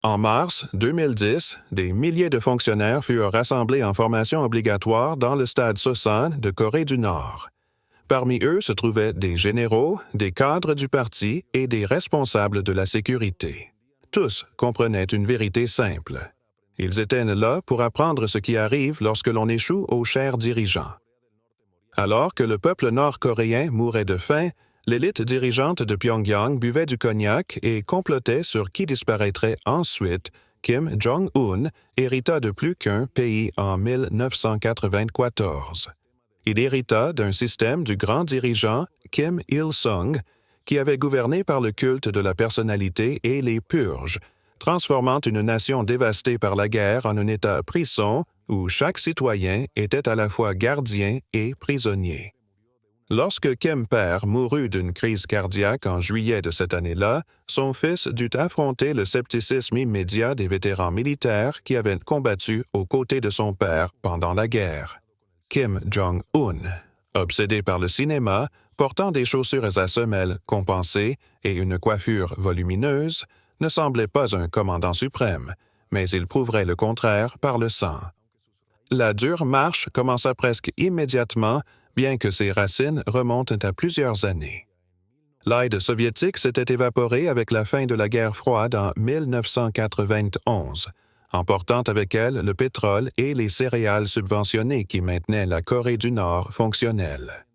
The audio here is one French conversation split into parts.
En mars 2010, des milliers de fonctionnaires furent rassemblés en formation obligatoire dans le stade Sosan de Corée du Nord. Parmi eux se trouvaient des généraux, des cadres du parti et des responsables de la sécurité. Tous comprenaient une vérité simple. Ils étaient là pour apprendre ce qui arrive lorsque l'on échoue aux chers dirigeants. Alors que le peuple nord-coréen mourait de faim, l'élite dirigeante de Pyongyang buvait du cognac et complotait sur qui disparaîtrait ensuite. Kim Jong-un hérita de plus qu'un pays en 1994. Il hérita d'un système du grand dirigeant Kim Il-sung, qui avait gouverné par le culte de la personnalité et les purges, transformant une nation dévastée par la guerre en un État frisson où chaque citoyen était à la fois gardien et prisonnier. Lorsque Kim père mourut d'une crise cardiaque en juillet de cette année-là, son fils dut affronter le scepticisme immédiat des vétérans militaires qui avaient combattu aux côtés de son père pendant la guerre. Kim Jong-un, obsédé par le cinéma, portant des chaussures à semelles compensées et une coiffure volumineuse, ne semblait pas un commandant suprême, mais il prouverait le contraire par le sang. La dure marche commença presque immédiatement, bien que ses racines remontent à plusieurs années. L'aide soviétique s'était évaporée avec la fin de la guerre froide en 1991, emportant avec elle le pétrole et les céréales subventionnées qui maintenaient la Corée du Nord fonctionnelle.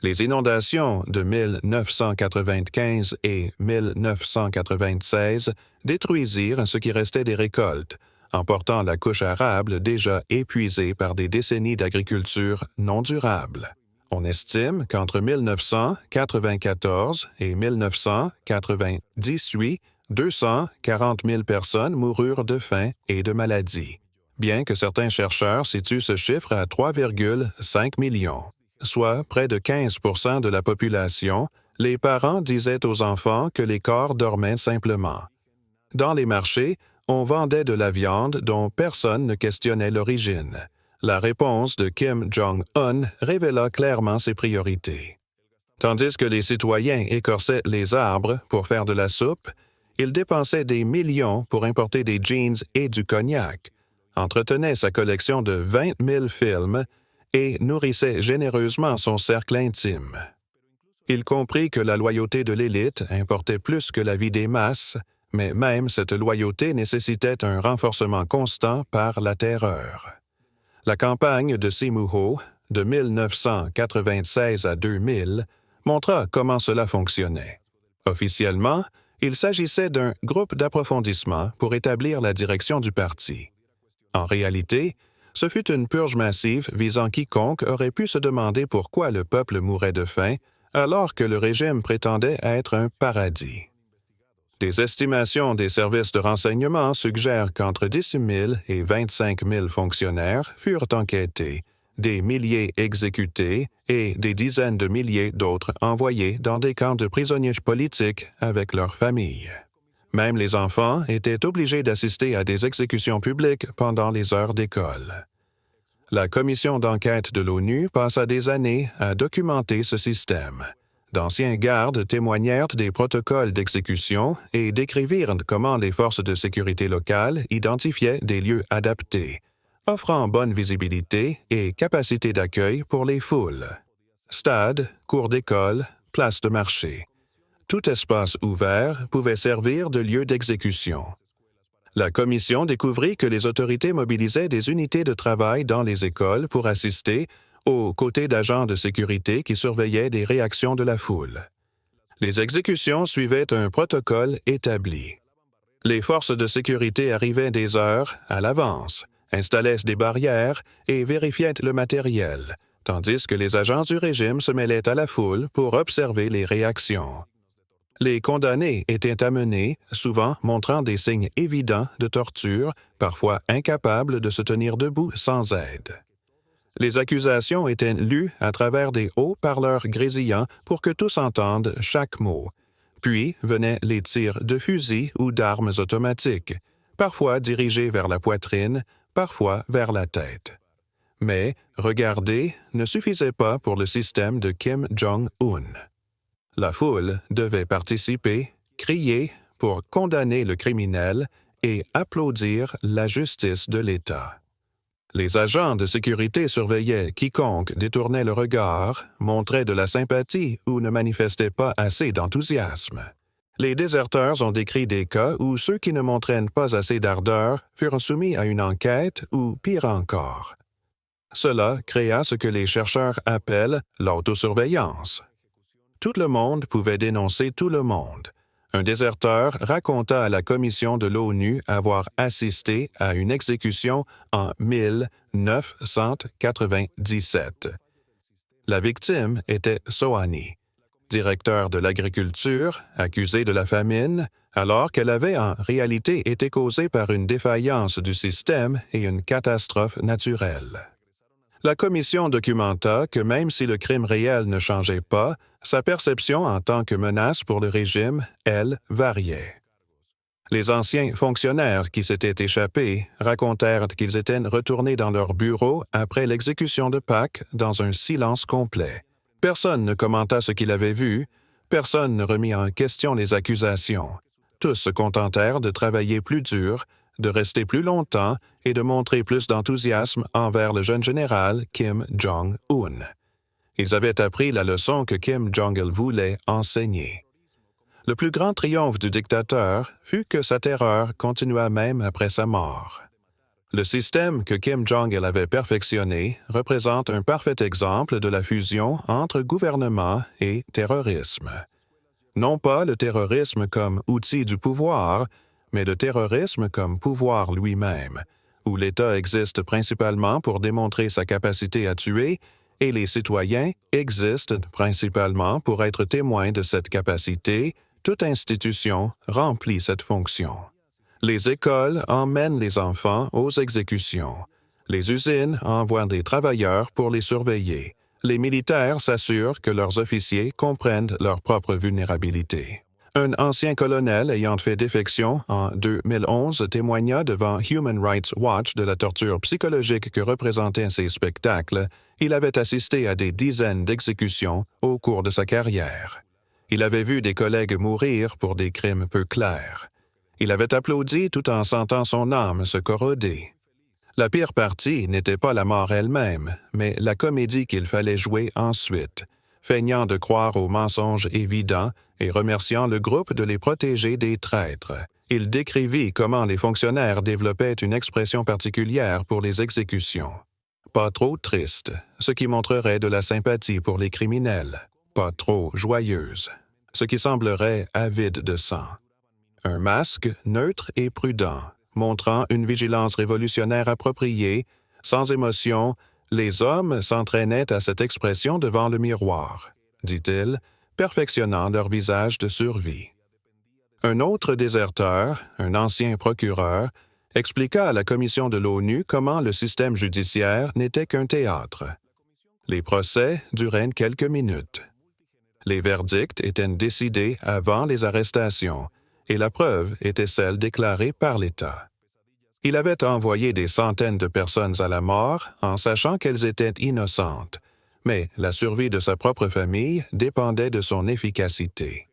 Les inondations de 1995 et 1996 détruisirent ce qui restait des récoltes, emportant la couche arable déjà épuisée par des décennies d'agriculture non durable. On estime qu'entre 1994 et 1998, 240 000 personnes moururent de faim et de maladie, bien que certains chercheurs situent ce chiffre à 3,5 millions. Soit près de 15 % de la population, les parents disaient aux enfants que les corps dormaient simplement. Dans les marchés, on vendait de la viande dont personne ne questionnait l'origine. La réponse de Kim Jong-un révéla clairement ses priorités. Tandis que les citoyens écorçaient les arbres pour faire de la soupe, ils dépensaient des millions pour importer des jeans et du cognac, entretenaient sa collection de 20 000 films et nourrissait généreusement son cercle intime. Il comprit que la loyauté de l'élite importait plus que la vie des masses, mais même cette loyauté nécessitait un renforcement constant par la terreur. La campagne de Simuho, de 1996 à 2000, montra comment cela fonctionnait. Officiellement, il s'agissait d'un groupe d'approfondissement pour établir la direction du parti. En réalité, ce fut une purge massive visant quiconque aurait pu se demander pourquoi le peuple mourait de faim alors que le régime prétendait être un paradis. Des estimations des services de renseignement suggèrent qu'entre 18 000 et 25 000 fonctionnaires furent enquêtés, des milliers exécutés et des dizaines de milliers d'autres envoyés dans des camps de prisonniers politiques avec leurs familles. Même les enfants étaient obligés d'assister à des exécutions publiques pendant les heures d'école. La commission d'enquête de l'ONU passa des années à documenter ce système. D'anciens gardes témoignèrent des protocoles d'exécution et décrivirent comment les forces de sécurité locales identifiaient des lieux adaptés, offrant bonne visibilité et capacité d'accueil pour les foules. Stades, cours d'école, places de marché. Tout espace ouvert pouvait servir de lieu d'exécution. La commission découvrit que les autorités mobilisaient des unités de travail dans les écoles pour assister, aux côtés d'agents de sécurité qui surveillaient des réactions de la foule. Les exécutions suivaient un protocole établi. Les forces de sécurité arrivaient des heures à l'avance, installaient des barrières et vérifiaient le matériel, tandis que les agents du régime se mêlaient à la foule pour observer les réactions. Les condamnés étaient amenés, souvent montrant des signes évidents de torture, parfois incapables de se tenir debout sans aide. Les accusations étaient lues à travers des haut-parleurs grésillants pour que tous entendent chaque mot. Puis venaient les tirs de fusils ou d'armes automatiques, parfois dirigés vers la poitrine, parfois vers la tête. Mais regarder ne suffisait pas pour le système de Kim Jong-un. La foule devait participer, crier pour condamner le criminel et applaudir la justice de l'État. Les agents de sécurité surveillaient quiconque détournait le regard, montrait de la sympathie ou ne manifestait pas assez d'enthousiasme. Les déserteurs ont décrit des cas où ceux qui ne montraient pas assez d'ardeur furent soumis à une enquête ou, pire encore. Cela créa ce que les chercheurs appellent l'autosurveillance. Tout le monde pouvait dénoncer tout le monde. Un déserteur raconta à la commission de l'ONU avoir assisté à une exécution en 1997. La victime était Sohani, directeur de l'agriculture, accusé de la famine, alors qu'elle avait en réalité été causée par une défaillance du système et une catastrophe naturelle. La commission documenta que même si le crime réel ne changeait pas, sa perception en tant que menace pour le régime, elle, variait. Les anciens fonctionnaires qui s'étaient échappés racontèrent qu'ils étaient retournés dans leur bureau après l'exécution de Pâques dans un silence complet. Personne ne commenta ce qu'il avait vu, personne ne remit en question les accusations. Tous se contentèrent de travailler plus dur, de rester plus longtemps et de montrer plus d'enthousiasme envers le jeune général Kim Jong-un. Ils avaient appris la leçon que Kim Jong-il voulait enseigner. Le plus grand triomphe du dictateur fut que sa terreur continua même après sa mort. Le système que Kim Jong-il avait perfectionné représente un parfait exemple de la fusion entre gouvernement et terrorisme. Non pas le terrorisme comme outil du pouvoir, mais le terrorisme comme pouvoir lui-même, où l'État existe principalement pour démontrer sa capacité à tuer et les citoyens existent principalement pour être témoins de cette capacité. Toute institution remplit cette fonction. Les écoles emmènent les enfants aux exécutions. Les usines envoient des travailleurs pour les surveiller. Les militaires s'assurent que leurs officiers comprennent leur propre vulnérabilité. Un ancien colonel ayant fait défection en 2011 témoigna devant Human Rights Watch de la torture psychologique que représentaient ces spectacles. Il avait assisté à des dizaines d'exécutions au cours de sa carrière. Il avait vu des collègues mourir pour des crimes peu clairs. Il avait applaudi tout en sentant son âme se corroder. La pire partie n'était pas la mort elle-même, mais la comédie qu'il fallait jouer ensuite, feignant de croire aux mensonges évidents et remerciant le groupe de les protéger des traîtres. Il décrivit comment les fonctionnaires développaient une expression particulière pour les exécutions. Pas trop triste, ce qui montrerait de la sympathie pour les criminels. Pas trop joyeuse, ce qui semblerait avide de sang. Un masque neutre et prudent, montrant une vigilance révolutionnaire appropriée, sans émotion, les hommes s'entraînaient à cette expression devant le miroir, dit-il, perfectionnant leur visage de survie. Un autre déserteur, un ancien procureur, expliqua à la commission de l'ONU comment le système judiciaire n'était qu'un théâtre. Les procès duraient quelques minutes. Les verdicts étaient décidés avant les arrestations, et la preuve était celle déclarée par l'État. Il avait envoyé des centaines de personnes à la mort en sachant qu'elles étaient innocentes, mais la survie de sa propre famille dépendait de son efficacité.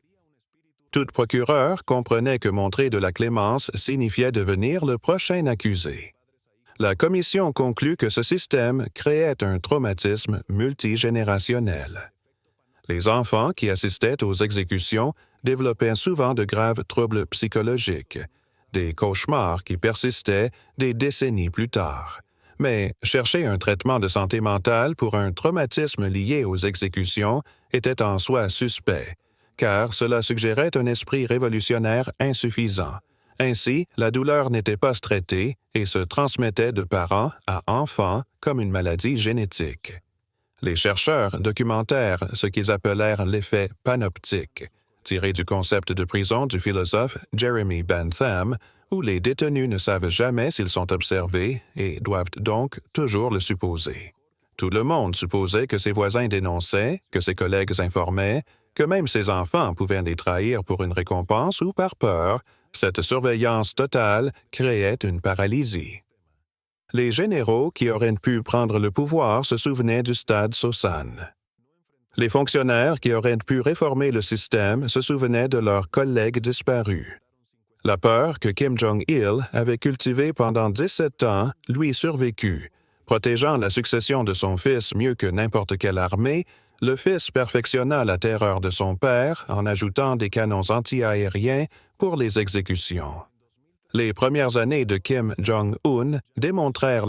Tout procureur comprenait que montrer de la clémence signifiait devenir le prochain accusé. La commission conclut que ce système créait un traumatisme multigénérationnel. Les enfants qui assistaient aux exécutions développaient souvent de graves troubles psychologiques, des cauchemars qui persistaient des décennies plus tard. Mais chercher un traitement de santé mentale pour un traumatisme lié aux exécutions était en soi suspect, car cela suggérait un esprit révolutionnaire insuffisant. Ainsi, la douleur n'était pas traitée et se transmettait de parents à enfants comme une maladie génétique. Les chercheurs documentèrent ce qu'ils appelèrent l'effet panoptique, tiré du concept de prison du philosophe Jeremy Bentham, où les détenus ne savent jamais s'ils sont observés et doivent donc toujours le supposer. Tout le monde supposait que ses voisins dénonçaient, que ses collègues informaient, que même ses enfants pouvaient les trahir pour une récompense ou par peur. Cette surveillance totale créait une paralysie. Les généraux qui auraient pu prendre le pouvoir se souvenaient du stade Sosan. Les fonctionnaires qui auraient pu réformer le système se souvenaient de leurs collègues disparus. La peur que Kim Jong-il avait cultivée pendant 17 ans lui survécut. Protégeant la succession de son fils mieux que n'importe quelle armée, le fils perfectionna la terreur de son père en ajoutant des canons anti-aériens pour les exécutions. Les premières années de Kim Jong-un démontrèrent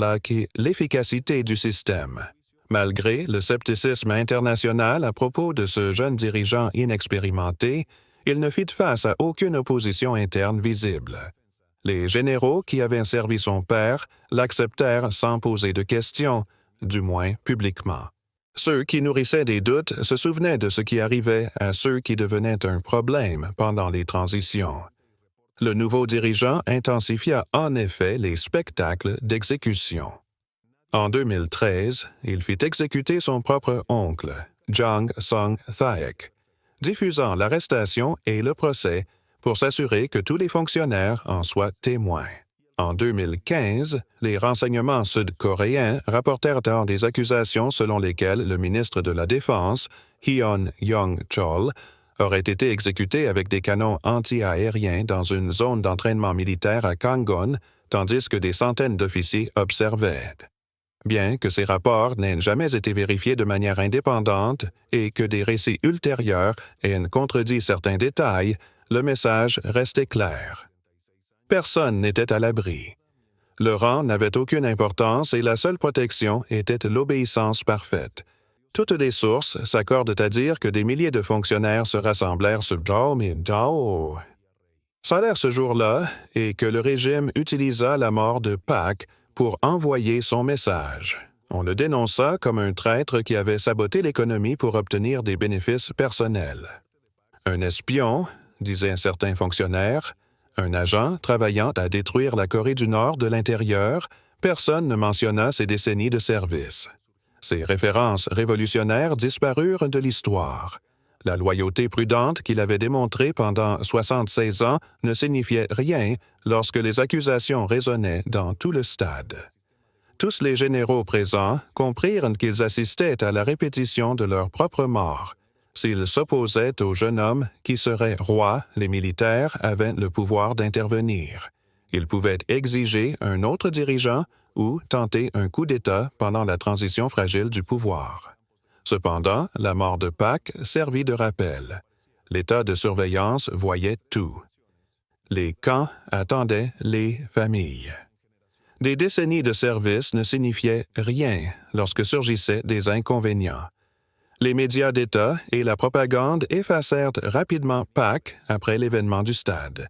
l'efficacité du système. Malgré le scepticisme international à propos de ce jeune dirigeant inexpérimenté, il ne fit face à aucune opposition interne visible. Les généraux qui avaient servi son père l'acceptèrent sans poser de questions, du moins publiquement. Ceux qui nourrissaient des doutes se souvenaient de ce qui arrivait à ceux qui devenaient un problème pendant les transitions. Le nouveau dirigeant intensifia en effet les spectacles d'exécution. En 2013, il fit exécuter son propre oncle, Jang Song-thaek, diffusant l'arrestation et le procès pour s'assurer que tous les fonctionnaires en soient témoins. En 2015, les renseignements sud-coréens rapportèrent alors des accusations selon lesquelles le ministre de la Défense, Hyun Yong-chol, aurait été exécuté avec des canons anti-aériens dans une zone d'entraînement militaire à Kangwon, tandis que des centaines d'officiers observaient. Bien que ces rapports n'aient jamais été vérifiés de manière indépendante et que des récits ultérieurs aient contredit certains détails, le message restait clair. Personne n'était à l'abri. Le rang n'avait aucune importance et la seule protection était l'obéissance parfaite. Toutes les sources s'accordent à dire que des milliers de fonctionnaires se rassemblèrent sur Dao salaire ce jour-là et que le régime utilisa la mort de Pak pour envoyer son message. On le dénonça comme un traître qui avait saboté l'économie pour obtenir des bénéfices personnels. Un espion, disaient certains fonctionnaires, un agent travaillant à détruire la Corée du Nord de l'intérieur, personne ne mentionna ses décennies de service. Ces références révolutionnaires disparurent de l'histoire. La loyauté prudente qu'il avait démontrée pendant 76 ans ne signifiait rien lorsque les accusations résonnaient dans tout le stade. Tous les généraux présents comprirent qu'ils assistaient à la répétition de leur propre mort. S'ils s'opposaient au jeune homme qui serait roi, les militaires avaient le pouvoir d'intervenir. Ils pouvaient exiger un autre dirigeant ou tenter un coup d'État pendant la transition fragile du pouvoir. Cependant, la mort de Pak servit de rappel. L'État de surveillance voyait tout. Les camps attendaient les familles. Des décennies de service ne signifiaient rien lorsque surgissaient des inconvénients. Les médias d'État et la propagande effacèrent rapidement Pak après l'événement du stade.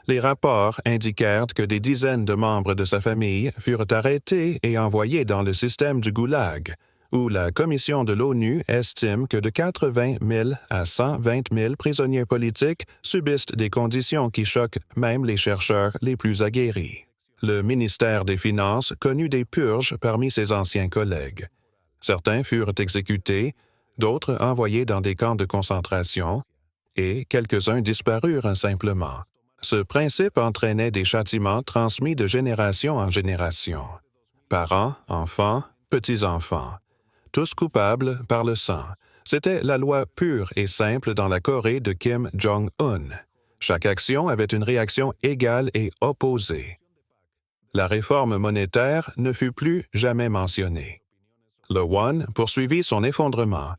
Les rapports indiquèrent que des dizaines de membres de sa famille furent arrêtés et envoyés dans le système du Goulag, où la Commission de l'ONU estime que de 80 000 à 120 000 prisonniers politiques subissent des conditions qui choquent même les chercheurs les plus aguerris. Le ministère des Finances connut des purges parmi ses anciens collègues. Certains furent exécutés, d'autres envoyés dans des camps de concentration, et quelques-uns disparurent simplement. Ce principe entraînait des châtiments transmis de génération en génération. Parents, enfants, petits-enfants, tous coupables par le sang. C'était la loi pure et simple dans la Corée de Kim Jong-un. Chaque action avait une réaction égale et opposée. La réforme monétaire ne fut plus jamais mentionnée. Le won poursuivit son effondrement.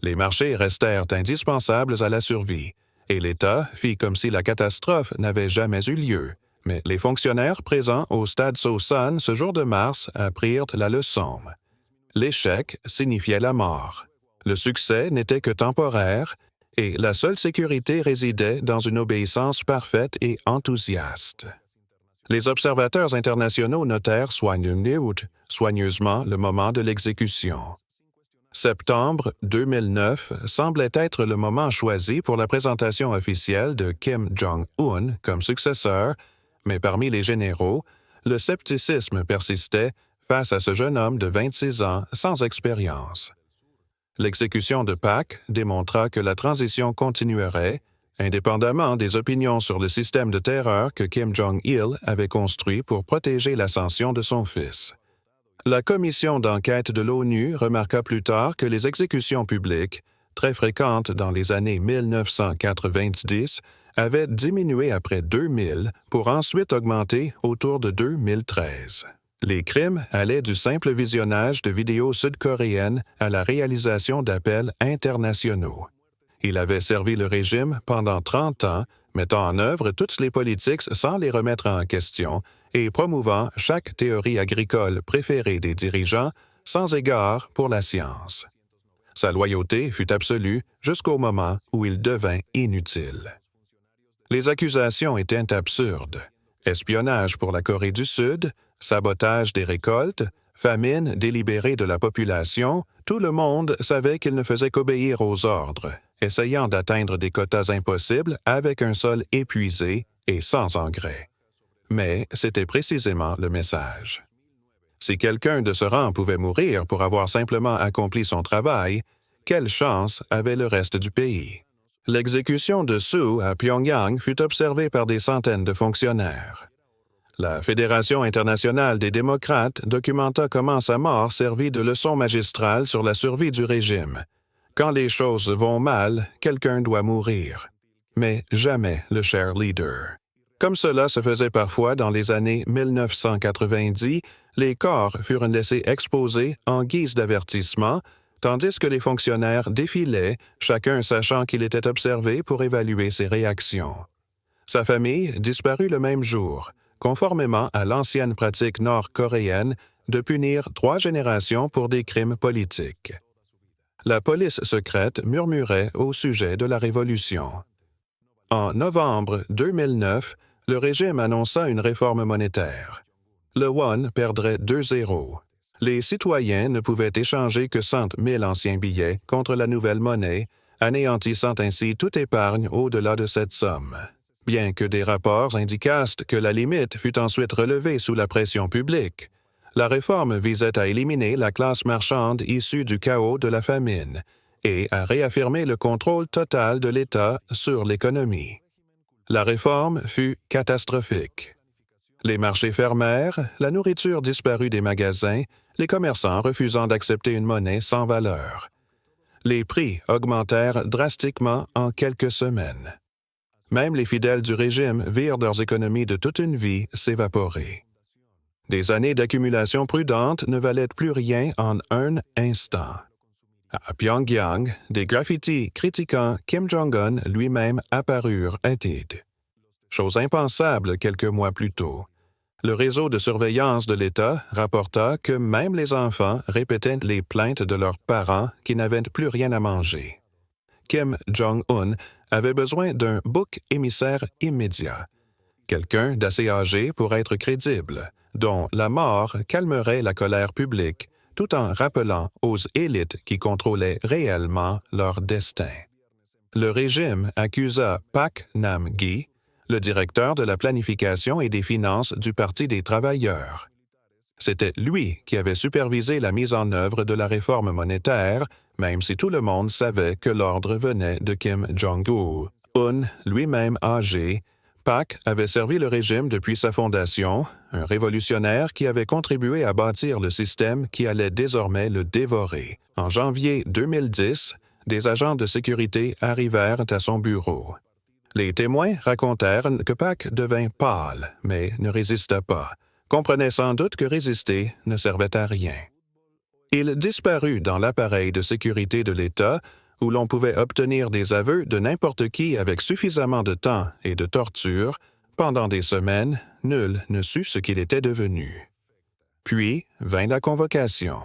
Les marchés restèrent indispensables à la survie, et l'État fit comme si la catastrophe n'avait jamais eu lieu. Mais les fonctionnaires présents au stade Sosan ce jour de mars apprirent la leçon. L'échec signifiait la mort. Le succès n'était que temporaire, et la seule sécurité résidait dans une obéissance parfaite et enthousiaste. Les observateurs internationaux notèrent soigneusement le moment de l'exécution. Septembre 2009 semblait être le moment choisi pour la présentation officielle de Kim Jong-un comme successeur, mais parmi les généraux, le scepticisme persistait face à ce jeune homme de 26 ans sans expérience. L'exécution de Pak démontra que la transition continuerait, indépendamment des opinions sur le système de terreur que Kim Jong-il avait construit pour protéger l'ascension de son fils. La commission d'enquête de l'ONU remarqua plus tard que les exécutions publiques, très fréquentes dans les années 1990, avait diminué après 2000 pour ensuite augmenter autour de 2013. Les crimes allaient du simple visionnage de vidéos sud-coréennes à la réalisation d'appels internationaux. Il avait servi le régime pendant 30 ans, mettant en œuvre toutes les politiques sans les remettre en question et promouvant chaque théorie agricole préférée des dirigeants sans égard pour la science. Sa loyauté fut absolue jusqu'au moment où il devint inutile. Les accusations étaient absurdes. Espionnage pour la Corée du Sud, sabotage des récoltes, famine délibérée de la population, tout le monde savait qu'il ne faisait qu'obéir aux ordres, essayant d'atteindre des quotas impossibles avec un sol épuisé et sans engrais. Mais c'était précisément le message. Si quelqu'un de ce rang pouvait mourir pour avoir simplement accompli son travail, quelle chance avait le reste du pays? L'exécution de Soo à Pyongyang fut observée par des centaines de fonctionnaires. La Fédération internationale des démocrates documenta comment sa mort servit de leçon magistrale sur la survie du régime. Quand les choses vont mal, quelqu'un doit mourir. Mais jamais le cher leader. Comme cela se faisait parfois dans les années 1990, les corps furent laissés exposés en guise d'avertissement, tandis que les fonctionnaires défilaient, chacun sachant qu'il était observé pour évaluer ses réactions. Sa famille disparut le même jour, conformément à l'ancienne pratique nord-coréenne de punir 3 générations pour des crimes politiques. La police secrète murmurait au sujet de la révolution. En novembre 2009, le régime annonça une réforme monétaire. Le won perdrait 2 zéros. Les citoyens ne pouvaient échanger que 100 000 anciens billets contre la nouvelle monnaie, anéantissant ainsi toute épargne au-delà de cette somme. Bien que des rapports indiquassent que la limite fut ensuite relevée sous la pression publique, la réforme visait à éliminer la classe marchande issue du chaos de la famine et à réaffirmer le contrôle total de l'État sur l'économie. La réforme fut catastrophique. Les marchés fermèrent, la nourriture disparut des magasins, les commerçants refusant d'accepter une monnaie sans valeur. Les prix augmentèrent drastiquement en quelques semaines. Même les fidèles du régime virent leurs économies de toute une vie s'évaporer. Des années d'accumulation prudente ne valaient plus rien en un instant. À Pyongyang, des graffitis critiquant Kim Jong-un lui-même apparurent intides. Chose impensable quelques mois plus tôt. Le réseau de surveillance de l'État rapporta que même les enfants répétaient les plaintes de leurs parents qui n'avaient plus rien à manger. Kim Jong-un avait besoin d'un bouc émissaire immédiat, quelqu'un d'assez âgé pour être crédible, dont la mort calmerait la colère publique, tout en rappelant aux élites qui contrôlaient réellement leur destin. Le régime accusa Pak Nam-gi, le directeur de la planification et des finances du Parti des travailleurs. C'était lui qui avait supervisé la mise en œuvre de la réforme monétaire, même si tout le monde savait que l'ordre venait de Kim Jong-un, lui-même âgé. Pak avait servi le régime depuis sa fondation, un révolutionnaire qui avait contribué à bâtir le système qui allait désormais le dévorer. En janvier 2010, des agents de sécurité arrivèrent à son bureau. Les témoins racontèrent que Pak devint pâle, mais ne résista pas, comprenait sans doute que résister ne servait à rien. Il disparut dans l'appareil de sécurité de l'État, où l'on pouvait obtenir des aveux de n'importe qui avec suffisamment de temps et de torture. Pendant des semaines, nul ne sut ce qu'il était devenu. Puis vint la convocation.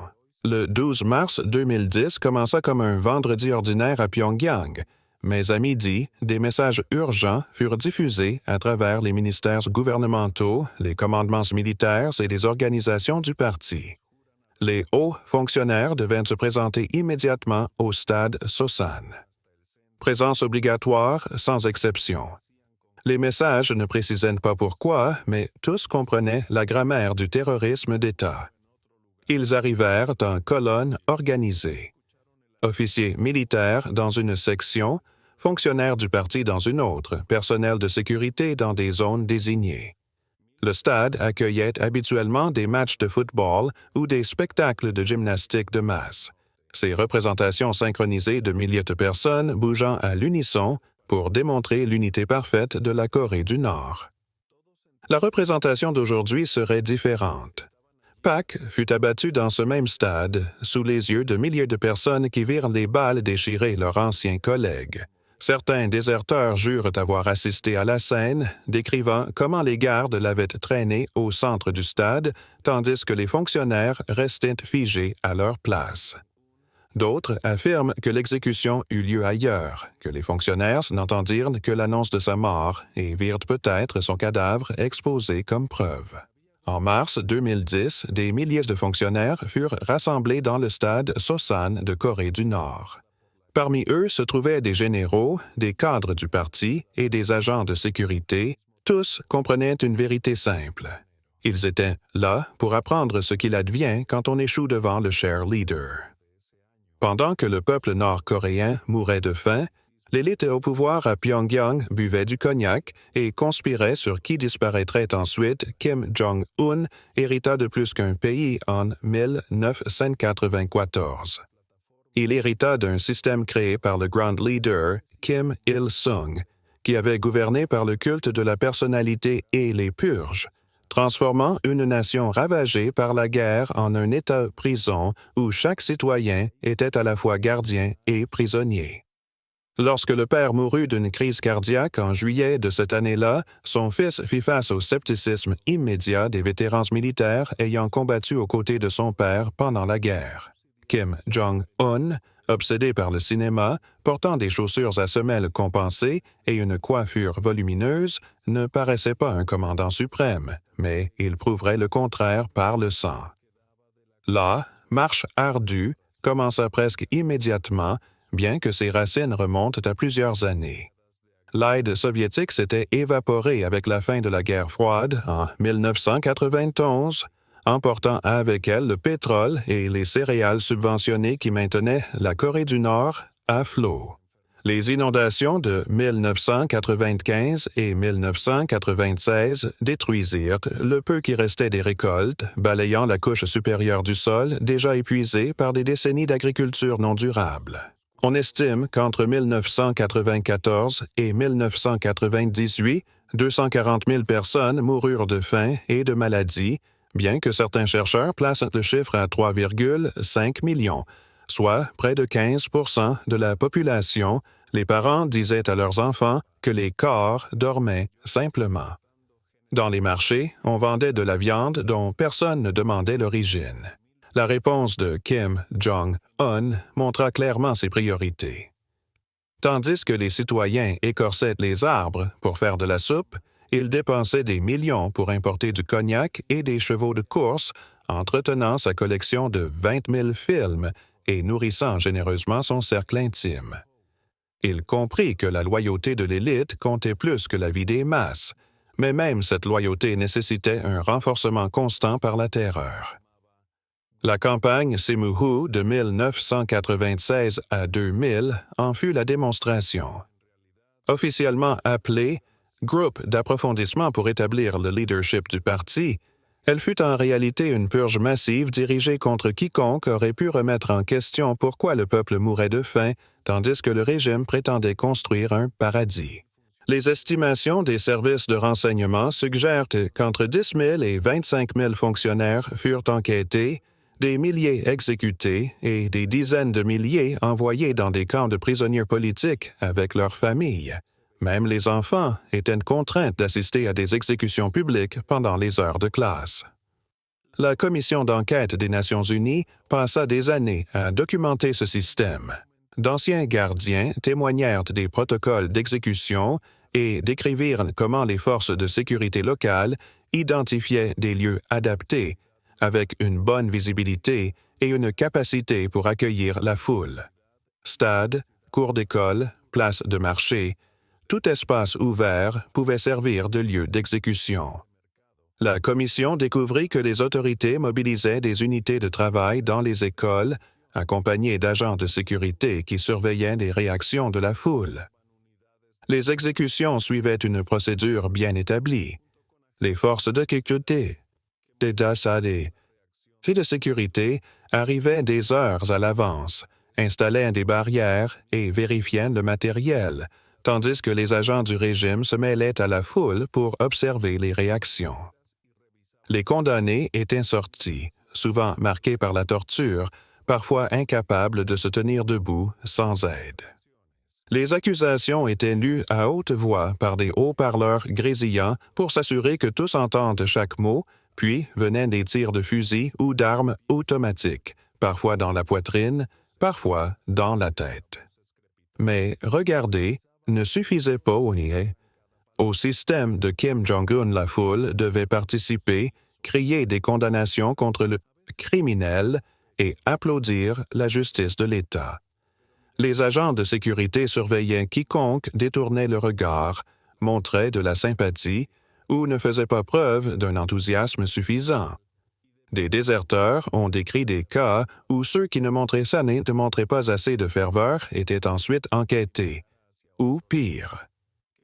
Le 12 mars 2010 commença comme un vendredi ordinaire à Pyongyang, mais à midi, des messages urgents furent diffusés à travers les ministères gouvernementaux, les commandements militaires et les organisations du parti. Les hauts fonctionnaires devaient se présenter immédiatement au stade Sosan. Présence obligatoire sans exception. Les messages ne précisaient pas pourquoi, mais tous comprenaient la grammaire du terrorisme d'État. Ils arrivèrent en colonne organisée. Officiers militaires dans une section, fonctionnaires du parti dans une autre, personnel de sécurité dans des zones désignées. Le stade accueillait habituellement des matchs de football ou des spectacles de gymnastique de masse. Ces représentations synchronisées de milliers de personnes bougeant à l'unisson pour démontrer l'unité parfaite de la Corée du Nord. La représentation d'aujourd'hui serait différente. Pak fut abattu dans ce même stade, sous les yeux de milliers de personnes qui virent les balles déchirer leurs anciens collègues. Certains déserteurs jurent avoir assisté à la scène, décrivant comment les gardes l'avaient traîné au centre du stade, tandis que les fonctionnaires restaient figés à leur place. D'autres affirment que l'exécution eut lieu ailleurs, que les fonctionnaires n'entendirent que l'annonce de sa mort et virent peut-être son cadavre exposé comme preuve. En mars 2010, des milliers de fonctionnaires furent rassemblés dans le stade Sosan de Corée du Nord. Parmi eux se trouvaient des généraux, des cadres du parti et des agents de sécurité. Tous comprenaient une vérité simple. Ils étaient là pour apprendre ce qu'il advient quand on échoue devant le cher leader. Pendant que le peuple nord-coréen mourait de faim, l'élite au pouvoir à Pyongyang buvait du cognac et conspirait sur qui disparaîtrait ensuite. Kim Jong-un hérita de plus qu'un pays en 1994. Il hérita d'un système créé par le grand leader Kim Il-sung, qui avait gouverné par le culte de la personnalité et les purges, transformant une nation ravagée par la guerre en un État-prison où chaque citoyen était à la fois gardien et prisonnier. Lorsque le père mourut d'une crise cardiaque en juillet de cette année-là, son fils fit face au scepticisme immédiat des vétérans militaires ayant combattu aux côtés de son père pendant la guerre. Kim Jong-un, obsédé par le cinéma, portant des chaussures à semelles compensées et une coiffure volumineuse, ne paraissait pas un commandant suprême, mais il prouverait le contraire par le sang. La marche ardue commença presque immédiatement, bien que ses racines remontent à plusieurs années. L'aide soviétique s'était évaporée avec la fin de la guerre froide en 1991, emportant avec elle le pétrole et les céréales subventionnées qui maintenaient la Corée du Nord à flot. Les inondations de 1995 et 1996 détruisirent le peu qui restait des récoltes, balayant la couche supérieure du sol déjà épuisée par des décennies d'agriculture non durable. On estime qu'entre 1994 et 1998, 240 000 personnes moururent de faim et de maladies, bien que certains chercheurs placent le chiffre à 3,5 millions, soit près de 15 % de la population. Les parents disaient à leurs enfants que les corps dormaient simplement. Dans les marchés, on vendait de la viande dont personne ne demandait l'origine. La réponse de Kim Jong-un montra clairement ses priorités. Tandis que les citoyens écorçaient les arbres pour faire de la soupe, il dépensait des millions pour importer du cognac et des chevaux de course, entretenant sa collection de 20 000 films et nourrissant généreusement son cercle intime. Il comprit que la loyauté de l'élite comptait plus que la vie des masses, mais même cette loyauté nécessitait un renforcement constant par la terreur. La campagne Simuhu de 1996 à 2000 en fut la démonstration. Officiellement appelée Groupe d'approfondissement pour établir le leadership du parti, elle fut en réalité une purge massive dirigée contre quiconque aurait pu remettre en question pourquoi le peuple mourait de faim, tandis que le régime prétendait construire un paradis. Les estimations des services de renseignement suggèrent qu'entre 10 000 et 25 000 fonctionnaires furent enquêtés, des milliers exécutés et des dizaines de milliers envoyés dans des camps de prisonniers politiques avec leurs familles. Même les enfants étaient contraints d'assister à des exécutions publiques pendant les heures de classe. La commission d'enquête des Nations unies passa des années à documenter ce système. D'anciens gardiens témoignèrent des protocoles d'exécution et décrivirent comment les forces de sécurité locales identifiaient des lieux adaptés, avec une bonne visibilité et une capacité pour accueillir la foule. Stades, cours d'école, places de marché, tout espace ouvert pouvait servir de lieu d'exécution. La commission découvrit que les autorités mobilisaient des unités de travail dans les écoles, accompagnées d'agents de sécurité qui surveillaient les réactions de la foule. Les exécutions suivaient une procédure bien établie. Les forces de sécurité, de sécurité arrivaient des heures à l'avance, installaient des barrières et vérifiaient le matériel, tandis que les agents du régime se mêlaient à la foule pour observer les réactions. Les condamnés étaient sortis, souvent marqués par la torture, parfois incapables de se tenir debout sans aide. Les accusations étaient lues à haute voix par des haut-parleurs grésillants pour s'assurer que tous entendent chaque mot, puis venaient des tirs de fusil ou d'armes automatiques, parfois dans la poitrine, parfois dans la tête. Mais regarder ne suffisait pas au niais. Au système de Kim Jong-un, la foule devait participer, crier des condamnations contre le criminel et applaudir la justice de l'État. Les agents de sécurité surveillaient quiconque détournait le regard, montrait de la sympathie ou ne faisait pas preuve d'un enthousiasme suffisant. Des déserteurs ont décrit des cas où ceux qui ne montraient pas assez de ferveur étaient ensuite enquêtés, ou pire.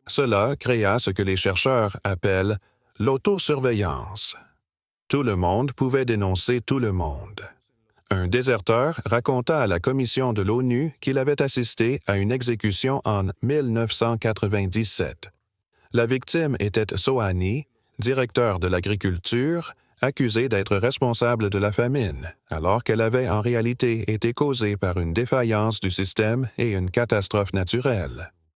Cela créa ce que les chercheurs appellent l'autosurveillance. Tout le monde pouvait dénoncer tout le monde. Un déserteur raconta à la commission de l'ONU qu'il avait assisté à une exécution en 1997. La victime était Sohani, directeur de l'agriculture, accusé d'être responsable de la famine, alors qu'elle avait en réalité été causée par une défaillance du système et une catastrophe naturelle.